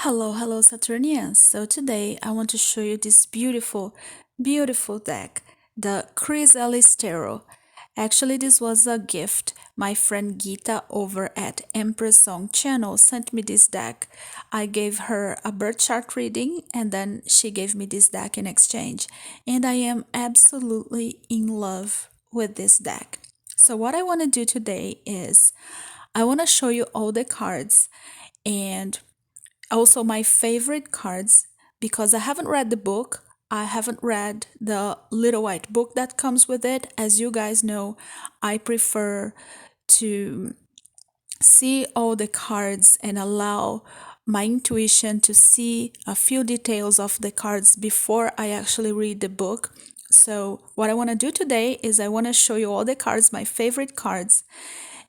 Hello, Saturnians. So today I want to show you this beautiful deck, the Chrysalis Tarot. Actually, this was a gift. My friend Gitta over at Empress Song channel sent me this deck. I gave her a birth chart reading and then she gave me this deck in exchange. And I am absolutely in love with this deck. So what I want to do today is I want to show you all the cards and also my favorite cards because I haven't read the book. I haven't read the little white book that comes with it. As you guys know, I prefer to see all the cards and allow my intuition to see a few details of the cards before I actually read the book. So, what I want to do today is I want to show you all the cards, my favorite cards,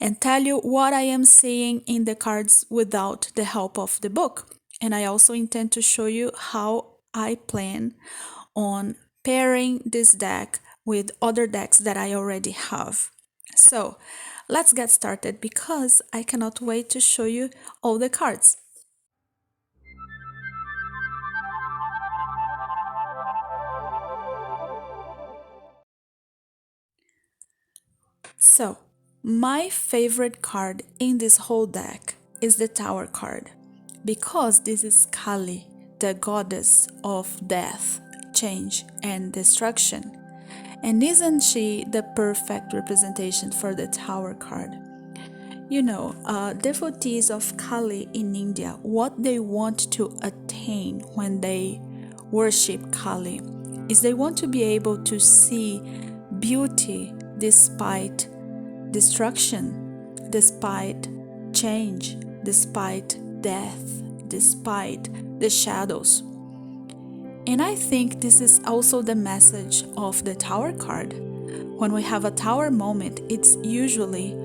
and tell you what I am seeing in the cards without the help of the book. And I also intend to show you how I plan on pairing this deck with other decks that I already have. So let's get started because I cannot wait to show you all the cards. So, my favorite card in this whole deck is the Tower card because this is Kali, the goddess of death, change, and destruction. And isn't she the perfect representation for the Tower card? Devotees of Kali in India, what they want to attain when they worship Kali is they want to be able to see beauty despite destruction, despite change, despite death, despite the shadows. And I think this is also the message of the Tower card. When we have a Tower moment, it's usually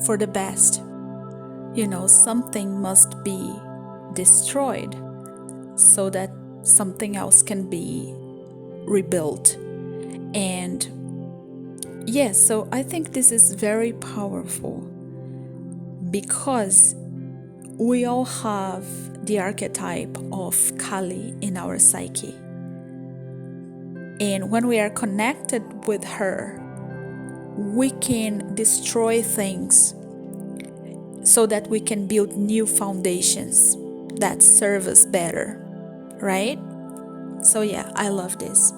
for the best. Something must be destroyed so that something else can be rebuilt. And yes, so I think this is very powerful because we all have the archetype of Kali in our psyche. And when we are connected with her, we can destroy things so that we can build new foundations that serve us better, right? So yeah, I love this.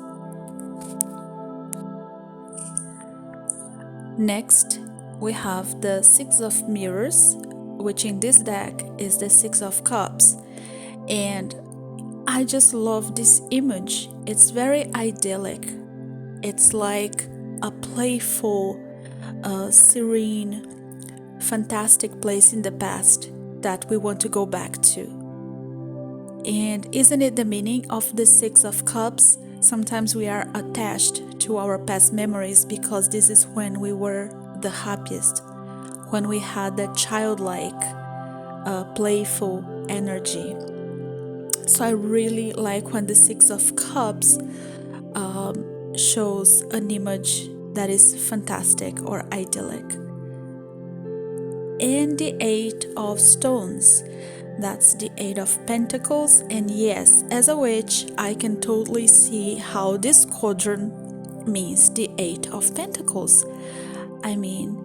Next, we have the Six of Mirrors, which in this deck is the Six of Cups. And I just love this image. It's very idyllic. It's like a playful, serene, fantastic place in the past that we want to go back to. And isn't it the meaning of the Six of Cups? Sometimes we are attached to our past memories because this is when we were the happiest, when we had that childlike, playful energy. So I really like when the Six of Cups shows an image that is fantastic or idyllic. And the Eight of Stones, that's the Eight of Pentacles. And yes, as a witch, I can totally see how this quadrant means the Eight of Pentacles. I mean,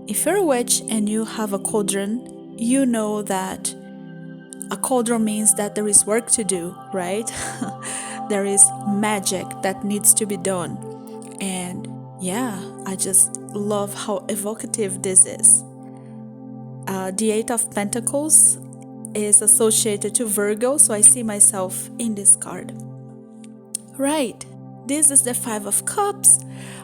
if you're a witch and you have a cauldron, you know that a cauldron means that there is work to do, right? There is magic that needs to be done. And yeah, I just love how evocative this is. The Eight of Pentacles is associated to Virgo, so I see myself in this card. Right, this is the Five of Cups.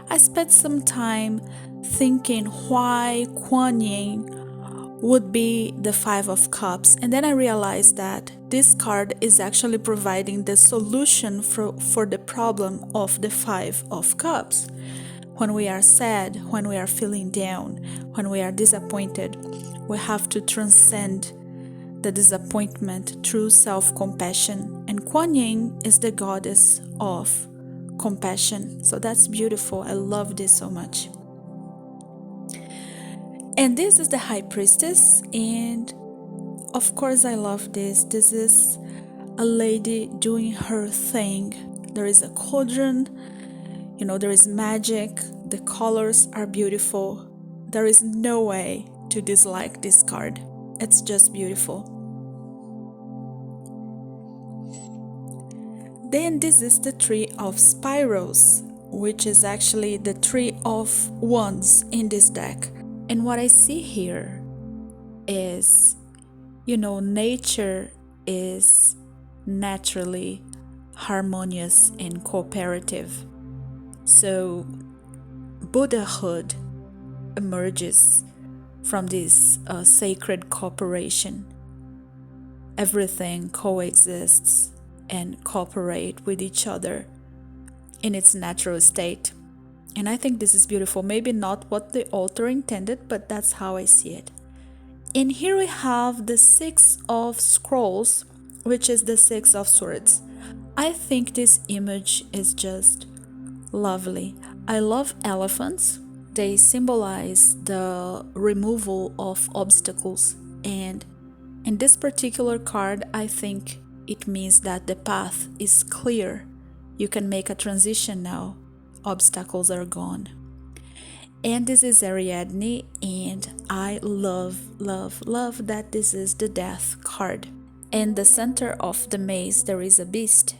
I spent some time thinking why Kuan Yin would be the Five of Cups, and then I realized that this card is actually providing the solution for the problem of the Five of Cups. When we are sad, when we are feeling down, when we are disappointed, we have to transcend the disappointment through self-compassion. And Kuan Yin is the goddess of compassion. So that's beautiful. I love this so much. And this is the High Priestess. And Of course, I love this. This is a lady doing her thing. There is a cauldron, there is magic. The colors are beautiful. There is no way to dislike this card. It's just beautiful. Then this is the Three of Spirals, which is actually the Three of Wands in this deck. And what I see here is, nature is naturally harmonious and cooperative. So Buddhahood emerges from this sacred cooperation. Everything coexists and cooperate with each other in its natural state. And I think this is beautiful. Maybe not what the author intended, but that's how I see it. And here we have the Six of Scrolls, which is the Six of Swords. I think this image is just lovely. I love elephants. They symbolize the removal of obstacles. And in this particular card, I think it means that the path is clear. You can make a transition now. Obstacles are gone. And this is Ariadne, and I love that this is the Death card. In the center of the maze, there is a beast,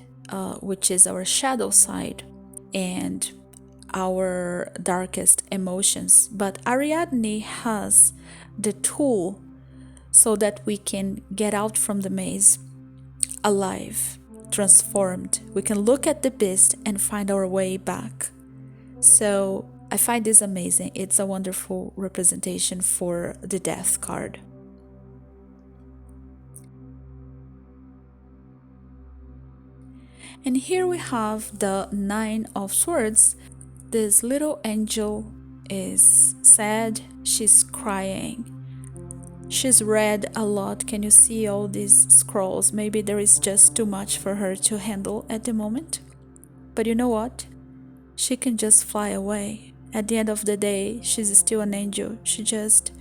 which is our shadow side and our darkest emotions. But Ariadne has the tool so that we can get out from the maze alive, transformed. We can look at the beast and find our way back. So I find this amazing. It's a wonderful representation for the Death card. And here we have the Nine of Swords. This little angel is sad. She's crying. She's read a lot. Can you see all these scrolls? Maybe there is just too much for her to handle at the moment. But you know what? She can just fly away. At the end of the day, she's still an angel. She just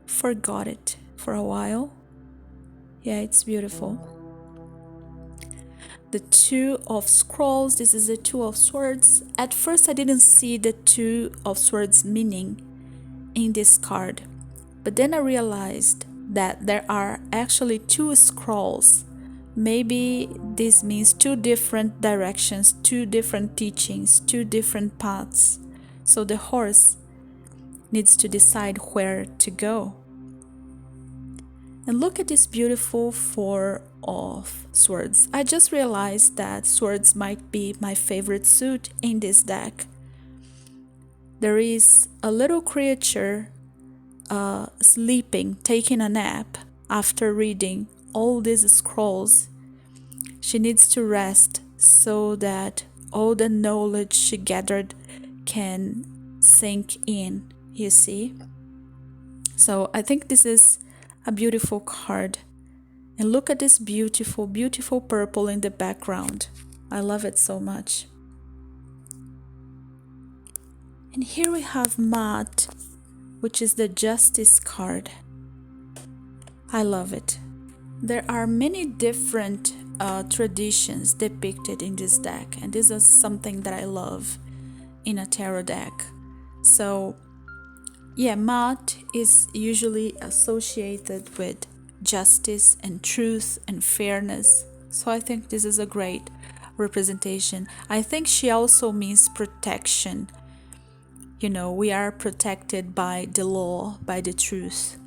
forgot it for a while. Yeah, it's beautiful. The Two of Scrolls. This is the Two of Swords. At first, I didn't see the Two of Swords meaning in this card. But then I realized that there are actually two scrolls. Maybe this means two different directions, two different teachings, two different paths. So the horse needs to decide where to go. And look at this beautiful Four of Swords. I just realized that swords might be my favorite suit in this deck. There is a little creature sleeping, taking a nap after reading all these scrolls. She needs to rest so that all the knowledge she gathered can sink in, you see. So I think this is a beautiful card. And look at this beautiful, beautiful purple in the background. I love it so much. And here we have Maat, which is the Justice card. I love it. There are many different traditions depicted in this deck, and this is something that I love in a tarot deck. So yeah, Maat is usually associated with justice and truth and fairness. So I think this is a great representation. I think she also means protection. We are protected by the law, by the truth.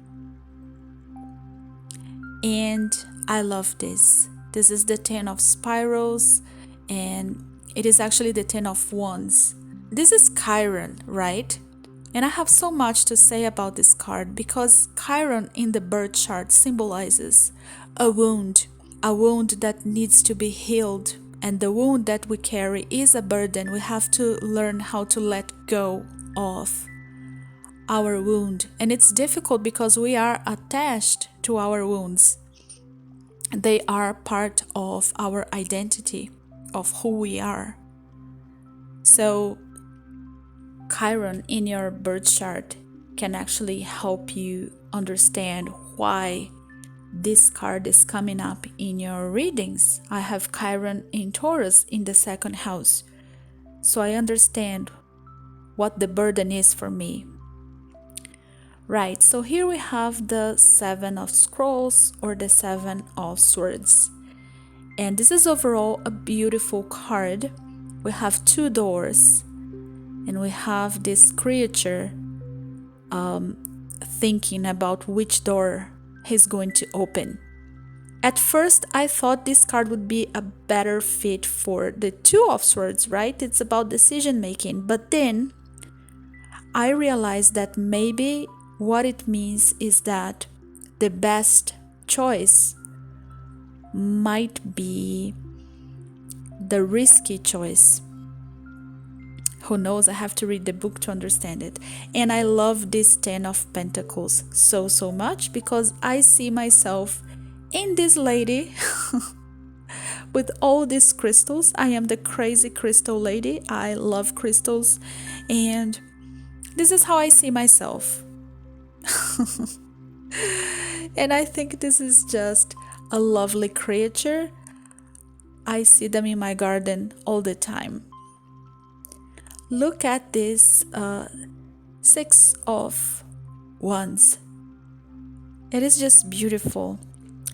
And I love this. This is the Ten of Spirals, and it is actually the Ten of Wands. This is Chiron, right? And I have so much to say about this card because Chiron in the birth chart symbolizes a wound that needs to be healed. And the wound that we carry is a burden. We have to learn how to let go of our wound. And it's difficult because we are attached to our wounds. They are part of our identity, of who we are. So Chiron in your birth chart can actually help you understand why this card is coming up in your readings. I have Chiron in Taurus in the second house. So I understand what the burden is for me. Right, so here we have the Seven of Scrolls or the Seven of Swords. And this is overall a beautiful card. We have two doors and we have this creature thinking about which door he's going to open. At first, I thought this card would be a better fit for the Two of Swords, right? It's about decision making. But then I realized that maybe what it means is that the best choice might be the risky choice. Who knows? I have to read the book to understand it. And I love this Ten of Pentacles so much because I see myself in this lady with all these crystals. I am the crazy crystal lady. I love crystals. And this is how I see myself. And I think this is just a lovely creature. I see them in my garden all the time. Look at this Six of Wands. It is just beautiful.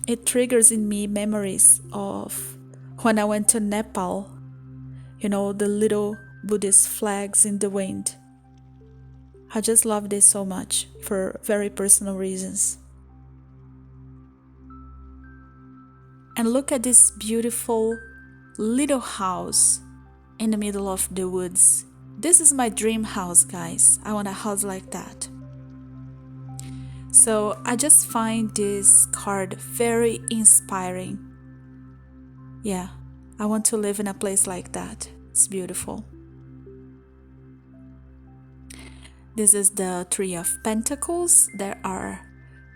It triggers in me memories of when I went to Nepal. You know, the little Buddhist flags in the wind. I just love this so much for very personal reasons. And look at this beautiful little house in the middle of the woods. This is my dream house, guys. I want a house like that. So I just find this card very inspiring. Yeah, I want to live in a place like that. It's beautiful. This is the Three of Pentacles. There are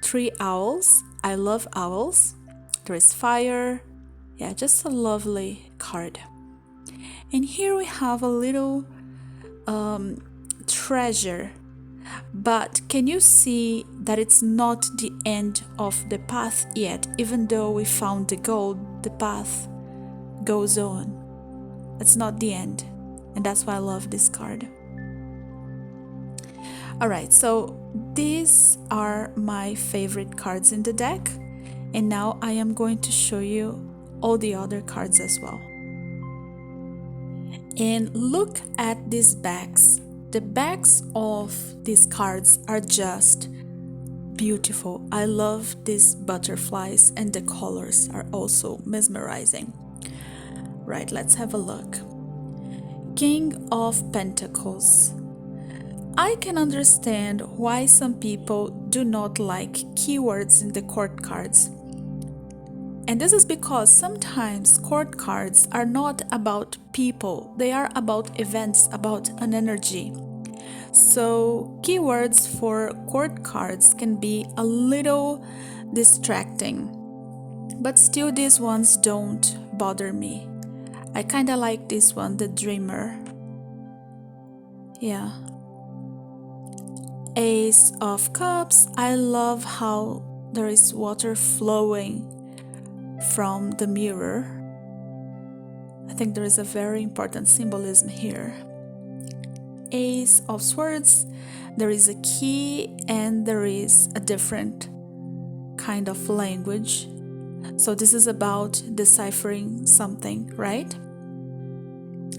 3 owls. I love owls. There is fire. Yeah, just a lovely card. And here we have a little treasure. But can you see that it's not the end of the path yet? Even though we found the gold, the path goes on. It's not the end. And that's why I love this card. Alright, so these are my favorite cards in the deck. And now I am going to show you all the other cards as well. And look at these backs. The backs of these cards are just beautiful. I love these butterflies and the colors are also mesmerizing. Right, let's have a look. King of Pentacles. I can understand why some people do not like keywords in the court cards. And this is because sometimes court cards are not about people, they are about events, about an energy. So keywords for court cards can be a little distracting, but still these ones don't bother me. I kinda like this one, the Dreamer. Yeah. Ace of Cups. I love how there is water flowing from the mirror. I think there is a very important symbolism here. Ace of Swords. There is a key and there is a different kind of language. So this is about deciphering something, right?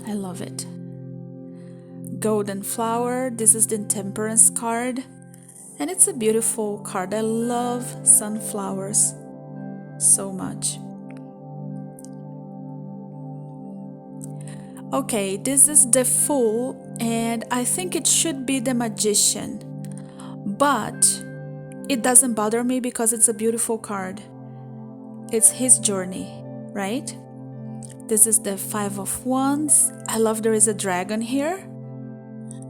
I love it. Golden Flower. This is the Temperance card. And it's a beautiful card. I love sunflowers so much. Okay, this is the Fool, and I think it should be the Magician. But it doesn't bother me because it's a beautiful card. It's his journey, right? This is the Five of Wands. I love there is a dragon here.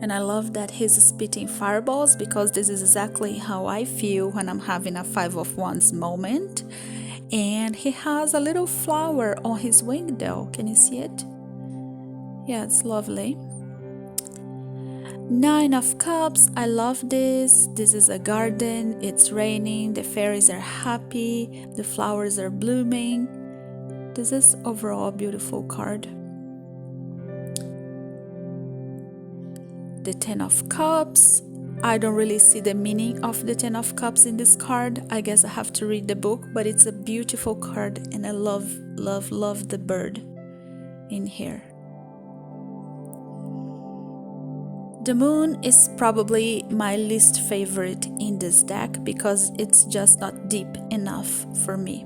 And I love that he's spitting fireballs because this is exactly how I feel when I'm having a Five of Wands moment. And he has a little flower on his window. Can you see it? Yeah, it's lovely. Nine of Cups, I love this. This is a garden, it's raining, the fairies are happy, the flowers are blooming. This is overall a beautiful card. The Ten of Cups, I don't really see the meaning of the Ten of Cups in this card. I guess I have to read the book, but it's a beautiful card and I love the bird in here. The Moon is probably my least favorite in this deck because it's just not deep enough for me.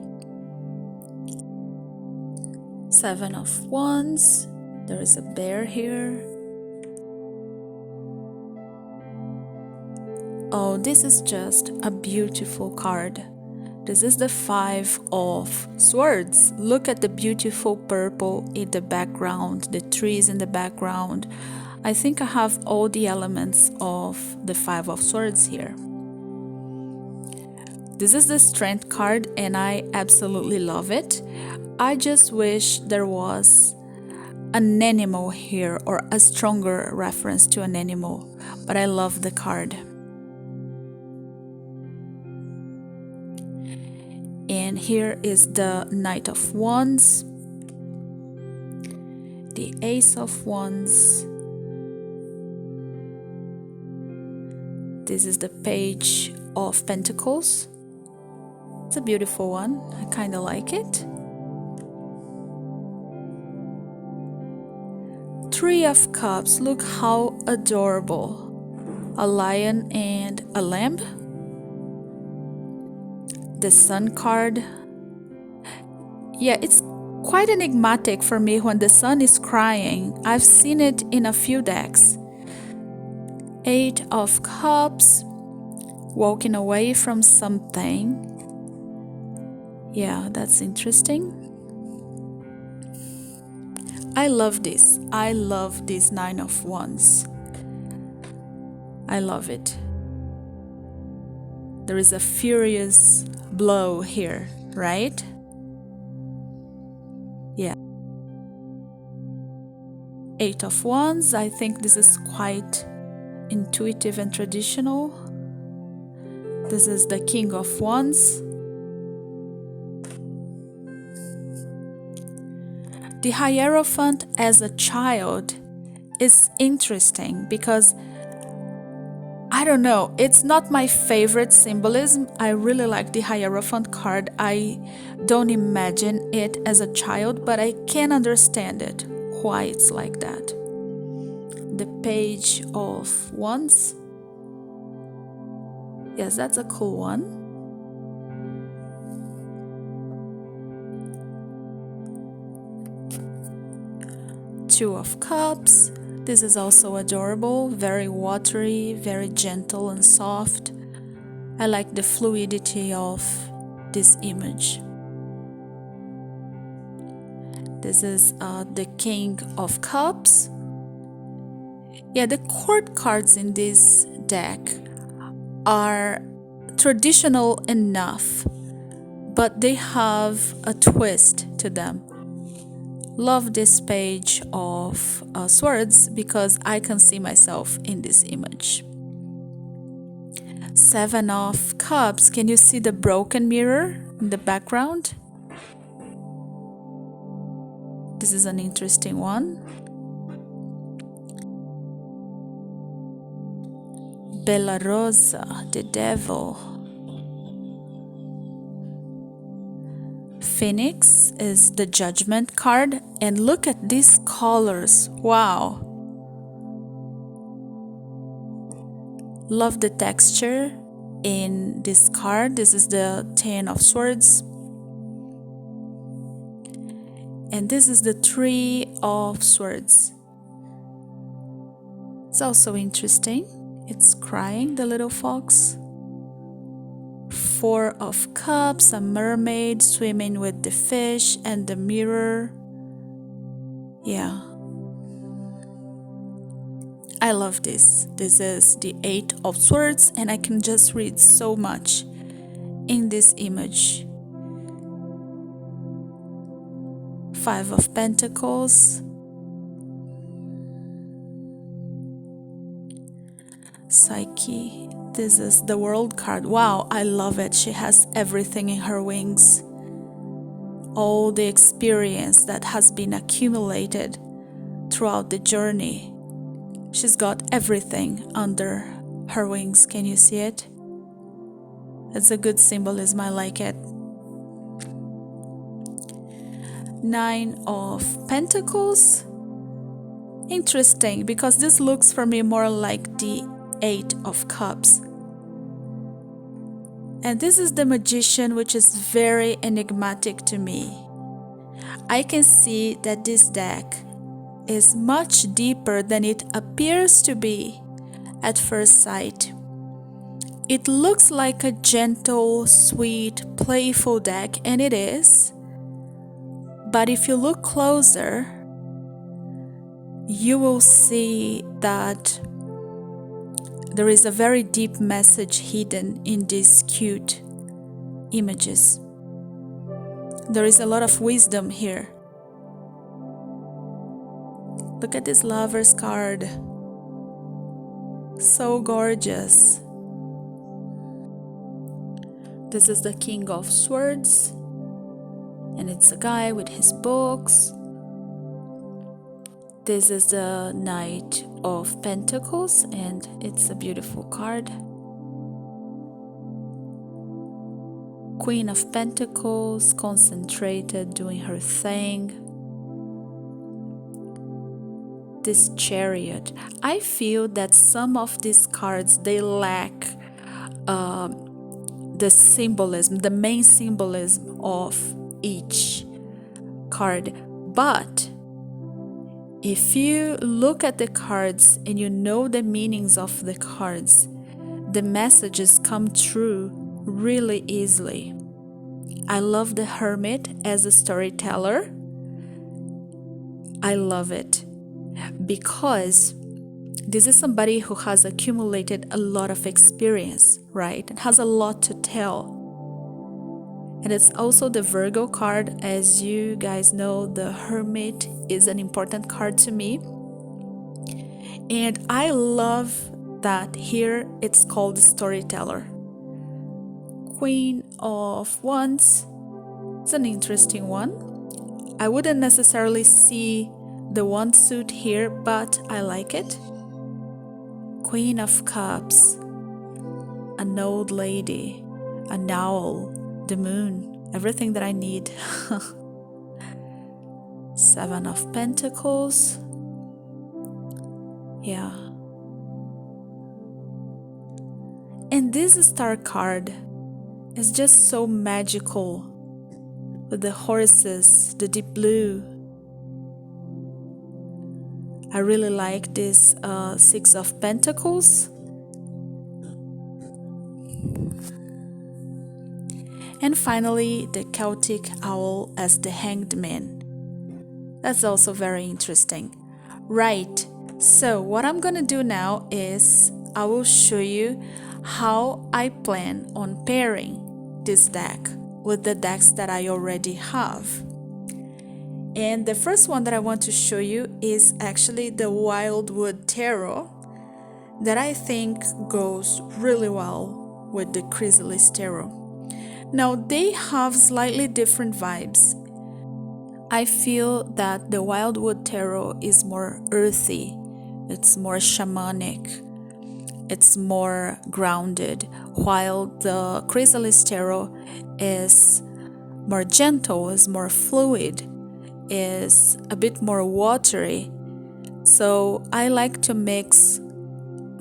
Seven of Wands, there is a bear here. Oh, this is just a beautiful card. This is the Five of Swords. Look at the beautiful purple in the background, the trees in the background. I think I have all the elements of the Five of Swords here. This is the Strength card and I absolutely love it. I just wish there was an animal here or a stronger reference to an animal, but I love the card. And here is the Knight of Wands, the Ace of Wands. This is the Page of Pentacles. It's a beautiful one. I kind of like it. Three of Cups. Look how adorable. A lion and a lamb. The Sun card. Yeah, it's quite enigmatic for me when the sun is crying. I've seen it in a few decks. Eight of Cups. Walking away from something. Yeah, that's interesting. I love this. I love this Nine of Wands. I love it. There is a furious blow here, right? Yeah. Eight of Wands. I think this is quite intuitive and traditional. This is the King of Wands. The Hierophant as a child is interesting because I don't know, it's not my favorite symbolism. I really like the Hierophant card. I don't imagine it as a child, but I can understand it, why it's like that. The Page of Wands. Yes, that's a cool one. Two of Cups. This is also adorable, very watery, very gentle and soft. I like the fluidity of this image. This is the King of Cups. Yeah, the court cards in this deck are traditional enough, but they have a twist to them. Love this Page of Swords because I can see myself in this image. Seven of Cups. Can you see the broken mirror in the background? This is an interesting one. Bella Rosa, the Devil. Phoenix is the Judgment card, and look at these colors. Wow. Love the texture in this card. This is the Ten of Swords. And this is the Three of Swords. It's also interesting. It's crying, the little fox. Four of Cups, a mermaid swimming with the fish and the mirror. Yeah. I love this. This is the Eight of Swords and I can just read so much in this image. Five of Pentacles. Psyche. This is the World card. Wow, I love it. She has everything in her wings. All the experience that has been accumulated throughout the journey. She's got everything under her wings. Can you see it? It's a good symbolism. I like it. 9 of Pentacles. Interesting, because this looks for me more like the 8 of Cups. And this is the Magician, which is very enigmatic to me. I can see that this deck is much deeper than it appears to be at first sight. It looks like a gentle, sweet, playful deck, and it is. But if you look closer, you will see that there is a very deep message hidden in these cute images. There is a lot of wisdom here. Look at this Lover's card. So gorgeous. This is the King of Swords, and it's a guy with his books. This is the Knight of Pentacles, and it's a beautiful card. Queen of Pentacles, concentrated, doing her thing. This Chariot. I feel that some of these cards, they lack the symbolism, the main symbolism of each card. But if you look at the cards and you know the meanings of the cards, the messages come true really easily. I love the Hermit as a storyteller. I love it because this is somebody who has accumulated a lot of experience, right? And has a lot to tell. And it's also the Virgo card. As you guys know, the Hermit is an important card to me. And I love that here it's called Storyteller. Queen of Wands. It's an interesting one. I wouldn't necessarily see the wand suit here, but I like it. Queen of Cups. An old lady. An owl. The moon, everything that I need. 7 of Pentacles. Yeah. And this star card is just so magical with the horses, the deep blue. I really like this 6 of Pentacles. And finally, the Celtic owl as the Hanged Man. That's also very interesting. Right, so what I'm gonna do now is I will show you how I plan on pairing this deck with the decks that I already have. And the first one that I want to show you is actually the Wildwood Tarot that I think goes really well with the Chrysalis Tarot. Now, they have slightly different vibes. I feel that the Wildwood Tarot is more earthy, it's more shamanic, it's more grounded, while the Chrysalis Tarot is more gentle, is more fluid, is a bit more watery. So I like to mix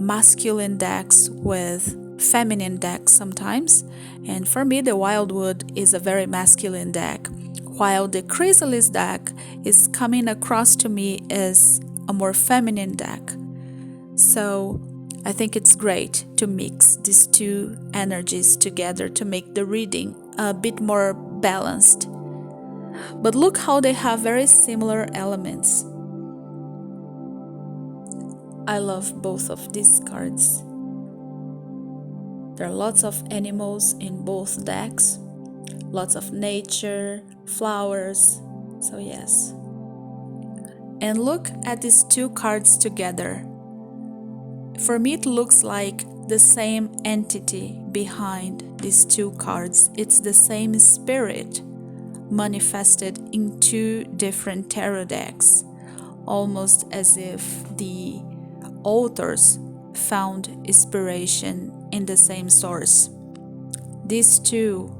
masculine decks with feminine deck sometimes, and for me the Wildwood is a very masculine deck, while the Chrysalis deck is coming across to me as a more feminine deck. So I think it's great to mix these two energies together to make the reading a bit more balanced. But look how they have very similar elements. I love both of these cards. There are lots of animals in both decks, lots of nature, flowers, so yes. And look at these two cards together. For me, it looks like the same entity behind these two cards. It's the same spirit manifested in two different tarot decks, almost as if the authors found inspiration in the same source. These two,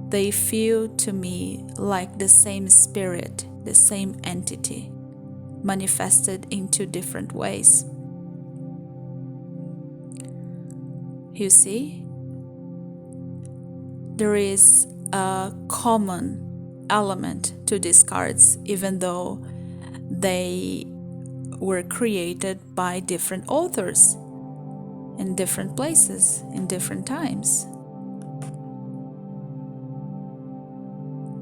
they feel to me like the same spirit, the same entity, manifested in two different ways. You see? There is a common element to these cards, even though they were created by different authors in different places, in different times.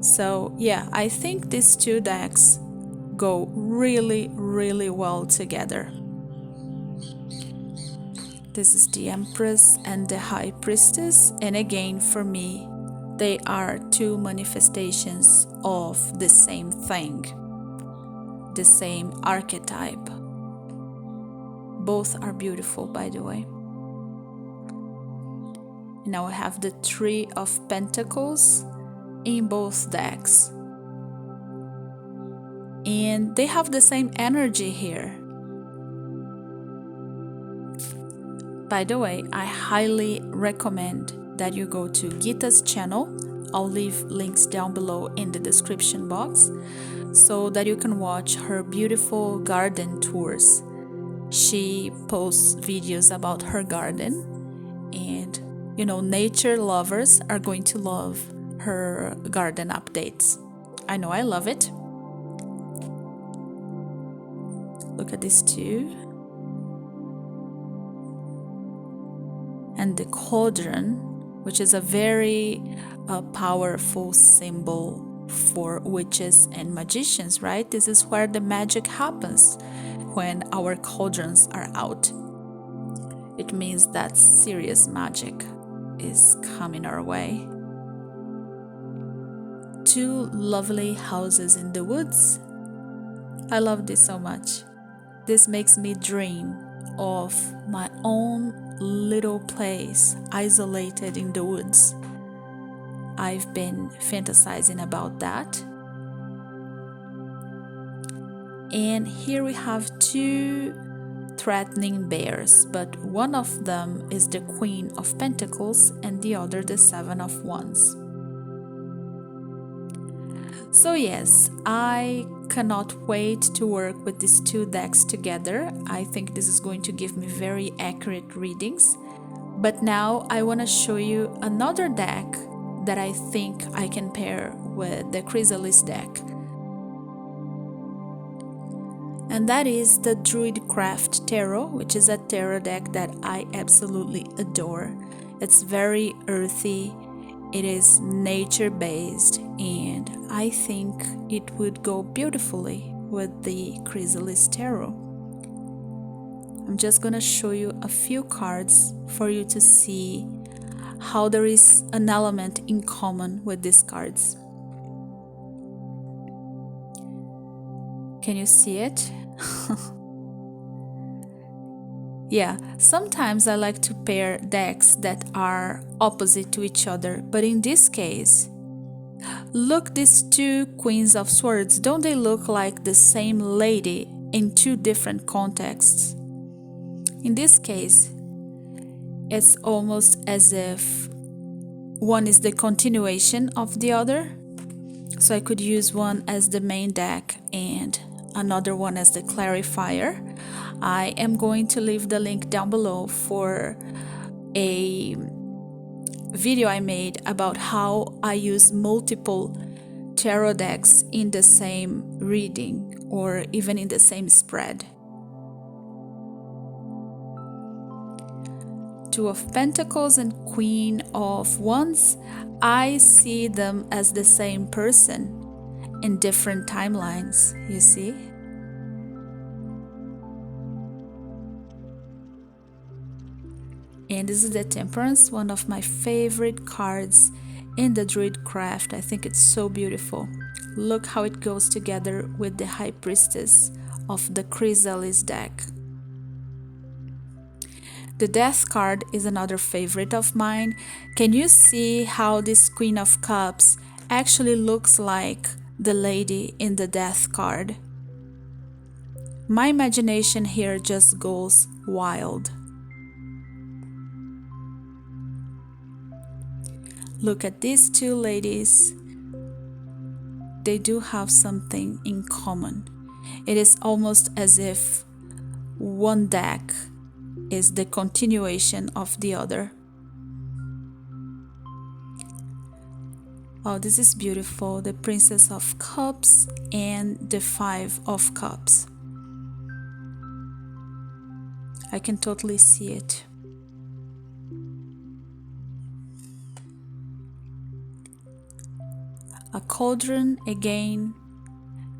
So yeah, I think these two decks go really, really well together. This is the Empress and the High Priestess, and again, for me, they are two manifestations of the same thing, the same archetype. Both are beautiful, by the way. Now I have the Three of Pentacles in both decks, and they have the same energy here. By the way, I highly recommend that you go to Gitta's channel. I'll leave links down below in the description box so that you can watch her beautiful garden tours. She posts videos about her garden, and nature lovers are going to love her garden updates. I know I love it. Look at these two. And the cauldron, which is a very powerful symbol for witches and magicians, right? This is where the magic happens when our cauldrons are out. It means that serious magic is coming our way. Two lovely houses in the woods. I love this so much. This makes me dream of my own little place isolated in the woods. I've been fantasizing about that. And here we have two threatening bears, but one of them is the Queen of Pentacles and the other the Seven of Wands. So yes, I cannot wait to work with these two decks together. I think this is going to give me very accurate readings. But now I want to show you another deck that I think I can pair with the Chrysalis deck. And that is the Druidcraft Tarot, which is a tarot deck that I absolutely adore. It's very earthy, it is nature-based, and I think it would go beautifully with the Chrysalis Tarot. I'm just gonna show you a few cards for you to see how there is an element in common with these cards. Can you see it? Yeah, sometimes I like to pair decks that are opposite to each other, but in this case, look, these two Queens of Swords, don't they look like the same lady in two different contexts? In this case, it's almost as if one is the continuation of the other. So I could use one as the main deck and another one as the clarifier. I am going to leave the link down below for a video I made about how I use multiple tarot decks in the same reading or even in the same spread. Two of Pentacles and Queen of Wands, I see them as the same person in different timelines, you see? And this is the Temperance, one of my favorite cards in the Druidcraft. I think it's so beautiful. Look how it goes together with the High Priestess of the Chrysalis deck. The Death card is another favorite of mine. Can you see how this Queen of Cups actually looks like the lady in the Death card? My imagination here just goes wild. Look at these two ladies. They do have something in common. It is almost as if one deck is the continuation of the other. Oh, this is beautiful. The Princess of Cups and the Five of Cups. I can totally see it. A cauldron again,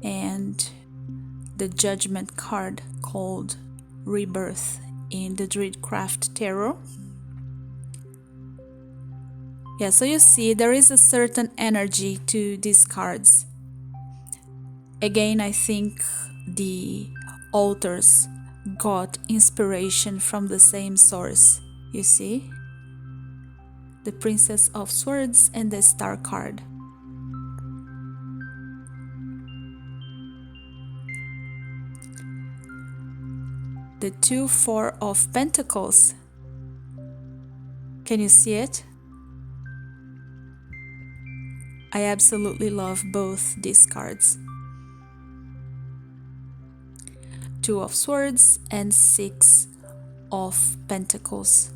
and the Judgment card called Rebirth in the Druidcraft Tarot. Yeah, so you see there is a certain energy to these cards. Again, I think the authors got inspiration from the same source. You see? The Princess of Swords and the Star card. The 2-4 of Pentacles. Can you see it? I absolutely love both these cards. 2 of Swords and 6 of Pentacles.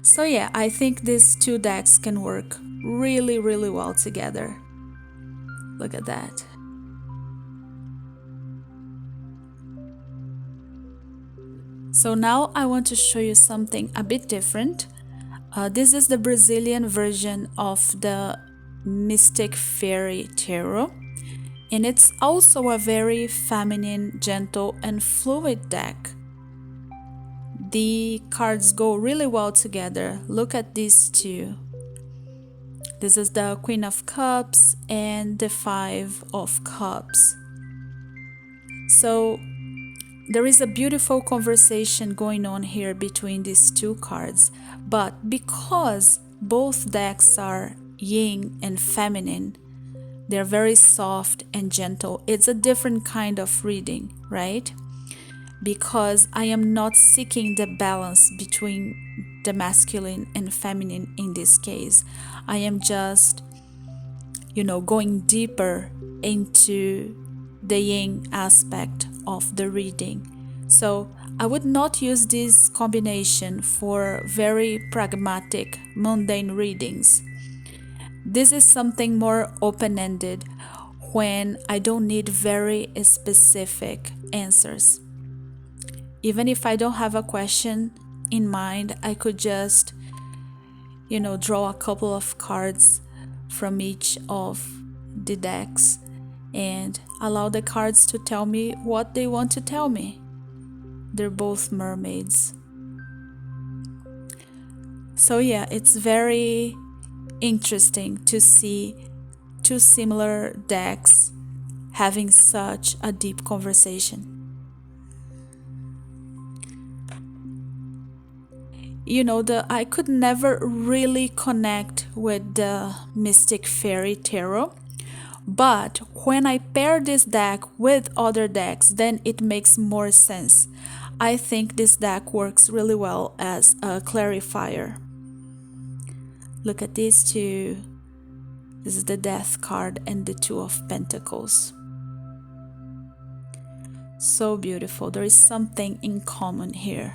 So yeah, I think these two decks can work really, really well together. Look at that. So now I want to show you something a bit different. This is the Brazilian version of the Mystic Faery Tarot, and it's also a very feminine, gentle, and fluid deck. The cards go really well together. Look at these two. This is the Queen of Cups and the Five of Cups. So there is a beautiful conversation going on here between these two cards, but because both decks are yin and feminine, they're very soft and gentle. It's a different kind of reading, right? Because I am not seeking the balance between the masculine and feminine in this case. I am just, going deeper into the yin aspect of the reading. So I would not use this combination for very pragmatic, mundane readings. This is something more open-ended when I don't need very specific answers. Even if I don't have a question in mind, I could just, draw a couple of cards from each of the decks and allow the cards to tell me what they want to tell me. They're both mermaids. So yeah, it's very interesting to see two similar decks having such a deep conversation. I could never really connect with the Mystic Faery Tarot, but when I pair this deck with other decks, then it makes more sense. I think this deck works really well as a clarifier. Look at these two. This is the Death card and the Two of Pentacles. So beautiful. There is something in common here.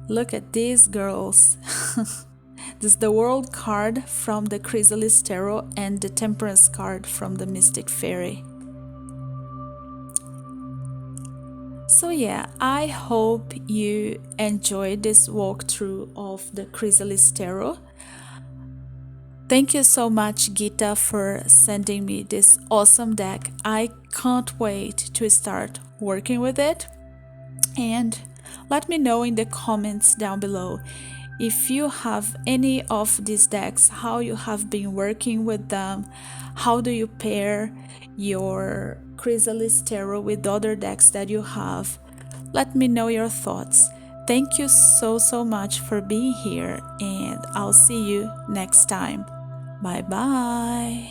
Look at these girls. This is the World card from the Chrysalis Tarot and the Temperance card from the Mystic Faery. So yeah, I hope you enjoyed this walkthrough of the Chrysalis Tarot. Thank you so much, Gitta, for sending me this awesome deck. I can't wait to start working with it. And let me know in the comments down below If you have any of these decks, how you have been working with them, how do you pair your Chrysalis Tarot with other decks that you have. Let me know your thoughts. Thank you so much for being here, and I'll see you next time. Bye bye.